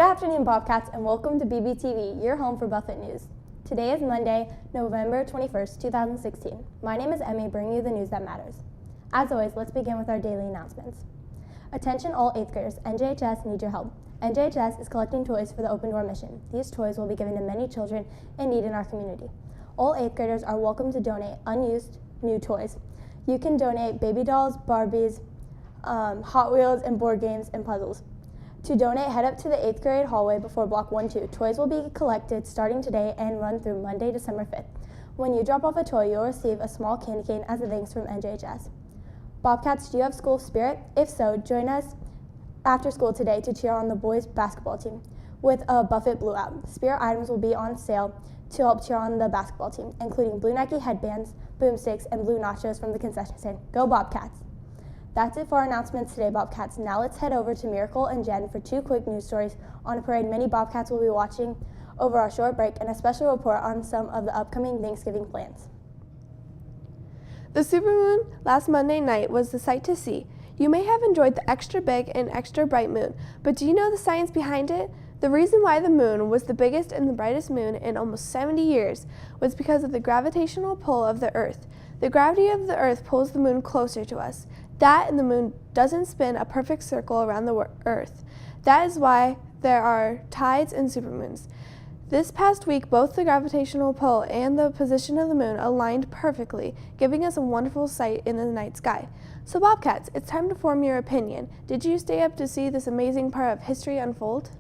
afternoon, Bobcats, and welcome to BBTV, your home for Buffett News. Today is Monday, November 21st, 2016. My name is Emmy, bringing you the news that matters. As always, let's begin with our daily announcements. Attention all 8th graders, NJHS needs your help. NJHS is collecting toys for the Open Door mission. These toys will be given to many children in need in our community. All 8th graders are welcome to donate unused new toys. You can donate baby dolls, Barbies, Hot Wheels, and board games and puzzles. To donate, head up to the 8th grade hallway before Block 1-2. Toys will be collected starting today and run through Monday, December 5th. When you drop off a toy, you'll receive a small candy cane as a thanks from NJHS. Bobcats, do you have school spirit? If so, join us after school today to cheer on the boys' basketball team with a Buffett Blue Out. Spirit items will be on sale to help cheer on the basketball team, including blue Nike headbands, boomsticks, and blue nachos from the concession stand. Go Bobcats! That's it for our announcements today, Bobcats. Now let's head over to Miracle and Jen for 2 quick news stories on a parade many Bobcats will be watching over our short break and a special report on some of the upcoming Thanksgiving plans. The supermoon last Monday night was the sight to see. You may have enjoyed the extra big and extra bright moon, but do you know the science behind it? The reason why the moon was the biggest and the brightest moon in almost 70 years was because of the gravitational pull of the Earth. The gravity of the Earth pulls the moon closer to us. That and the moon doesn't spin a perfect circle around the Earth. That is why there are tides and supermoons. This past week, both the gravitational pull and the position of the moon aligned perfectly, giving us a wonderful sight in the night sky. So Bobcats, it's time to form your opinion. Did you stay up to see this amazing part of history unfold?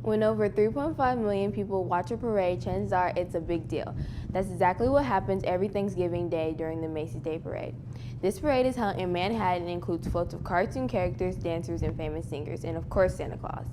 When over 3.5 million people watch a parade, chances are it's a big deal. That's exactly what happens every Thanksgiving Day during the Macy's Day Parade. This parade is held in Manhattan and includes floats of cartoon characters, dancers, and famous singers, and of course Santa Claus.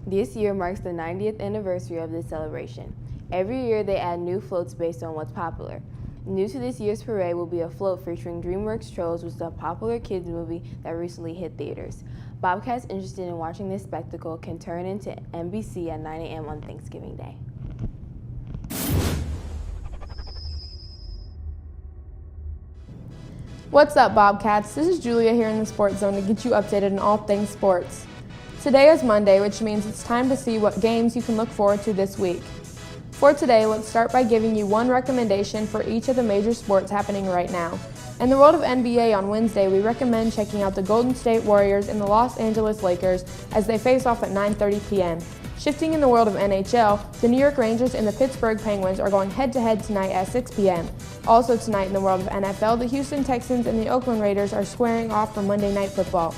This year marks the 90th anniversary of this celebration. Every year they add new floats based on what's popular. New to this year's parade will be a float featuring DreamWorks Trolls, which is a popular kids movie that recently hit theaters. Bobcats interested in watching this spectacle can turn into NBC at 9 a.m. on Thanksgiving Day. What's up, Bobcats? This is Julia here in the Sports Zone to get you updated on all things sports. Today is Monday, which means it's time to see what games you can look forward to this week. For today, let's start by giving you one recommendation for each of the major sports happening right now. In the world of NBA on Wednesday, we recommend checking out the Golden State Warriors and the Los Angeles Lakers as they face off at 9:30 p.m. Shifting in the world of NHL, the New York Rangers and the Pittsburgh Penguins are going head-to-head tonight at 6 p.m. Also tonight in the world of NFL, the Houston Texans and the Oakland Raiders are squaring off for Monday Night Football.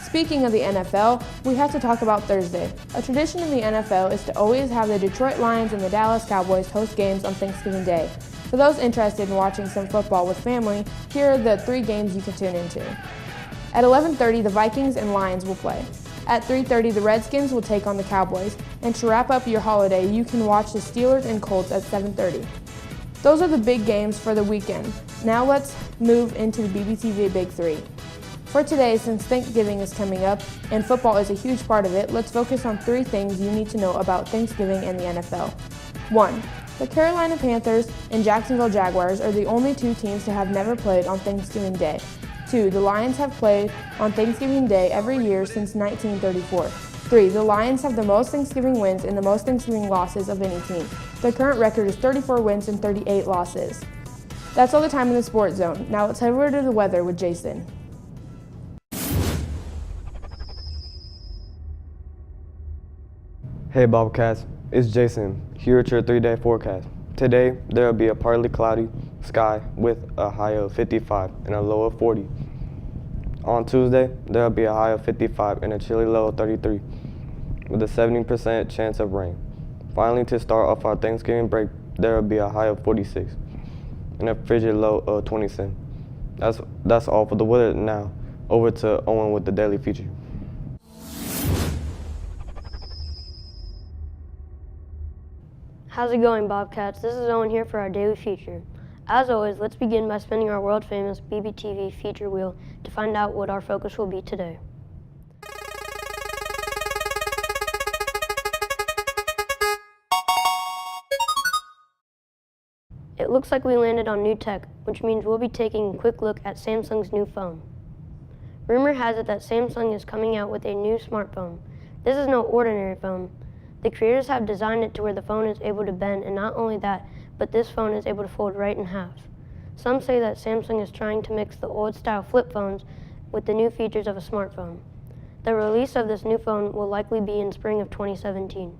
Speaking of the NFL, we have to talk about Thursday. A tradition in the NFL is to always have the Detroit Lions and the Dallas Cowboys host games on Thanksgiving Day. For those interested in watching some football with family, here are the 3 games you can tune into. At 11:30, the Vikings and Lions will play. At 3:30, the Redskins will take on the Cowboys. And to wrap up your holiday, you can watch the Steelers and Colts at 7:30. Those are the big games for the weekend. Now let's move into the BBTV Big 3. For today, since Thanksgiving is coming up and football is a huge part of it, let's focus on 3 things you need to know about Thanksgiving and the NFL. 1. The Carolina Panthers and Jacksonville Jaguars are the only 2 teams to have never played on Thanksgiving Day. 2. The Lions have played on Thanksgiving Day every year since 1934. 3. The Lions have the most Thanksgiving wins and the most Thanksgiving losses of any team. Their current record is 34 wins and 38 losses. That's all the time in the Sports Zone. Now let's head over to the weather with Jason. Hey Bobcats, it's Jason here at your 3-day forecast. Today, there will be a partly cloudy sky with a high of 55 and a low of 40. On Tuesday, there will be a high of 55 and a chilly low of 33 with a 70% chance of rain. Finally, to start off our Thanksgiving break, there will be a high of 46. and a frigid low of 27. That's all for the weather now. Over to Owen with the daily feature. How's it going, Bobcats? This is Owen here for our daily feature. As always, let's begin by spinning our world-famous BBTV feature wheel to find out what our focus will be today. It looks like we landed on new tech, which means we'll be taking a quick look at Samsung's new phone. Rumor has it that Samsung is coming out with a new smartphone. This is no ordinary phone. The creators have designed it to where the phone is able to bend, and not only that, but this phone is able to fold right in half. Some say that Samsung is trying to mix the old-style flip phones with the new features of a smartphone. The release of this new phone will likely be in spring of 2017.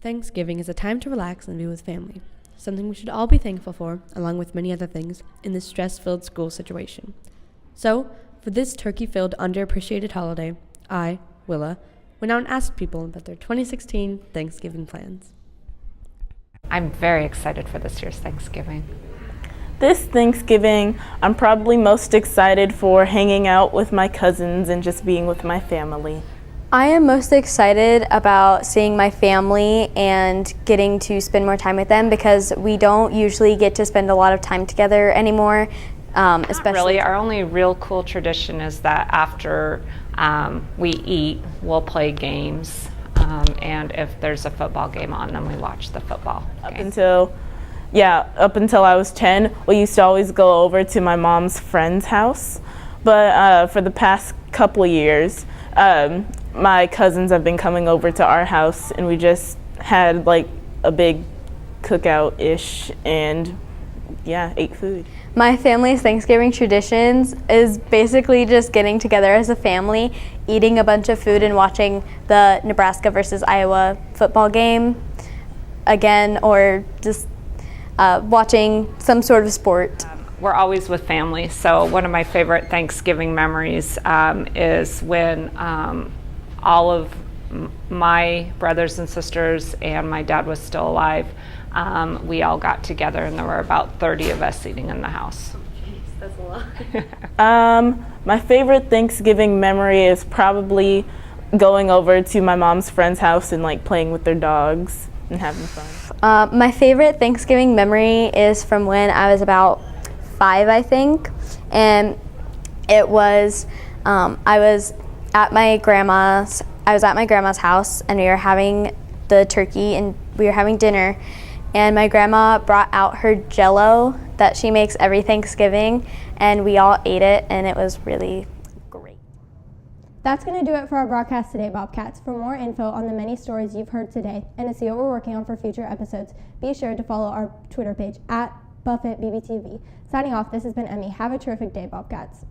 Thanksgiving is a time to relax and be with family, something we should all be thankful for, along with many other things, in this stress-filled school situation. So, for this turkey-filled, underappreciated holiday, I, Willa, went out and asked people about their 2016 Thanksgiving plans. I'm very excited for this year's Thanksgiving. This Thanksgiving, I'm probably most excited for hanging out with my cousins and just being with my family. I am most excited about seeing my family and getting to spend more time with them because we don't usually get to spend a lot of time together anymore. Especially really, our only real cool tradition is that after we eat, we'll play games, and if there's a football game on, then we watch the football game. Up until I was 10, we used to always go over to my mom's friend's house, but for the past couple of years, my cousins have been coming over to our house, and we just had like a big cookout-ish and ate food. My family's Thanksgiving traditions is basically just getting together as a family, eating a bunch of food and watching the Nebraska versus Iowa football game again, or just watching some sort of sport. We're always with family, so one of my favorite Thanksgiving memories is when all of my brothers and sisters and my dad was still alive. We all got together, and there were about 30 of us eating in the house. That's a lot. My favorite Thanksgiving memory is probably going over to my mom's friend's house and like playing with their dogs and having fun. My favorite Thanksgiving memory is from when I was about 5, I think, and it was I was at my grandma's house, and we were having the turkey and we were having dinner, and my grandma brought out her Jell-O that she makes every Thanksgiving, and we all ate it, and it was really great. That's going to do it for our broadcast today, Bobcats. For more info on the many stories you've heard today and to see what we're working on for future episodes, be sure to follow our Twitter page @BuffettBBTV. Signing off, this has been Emmy. Have a terrific day, Bobcats.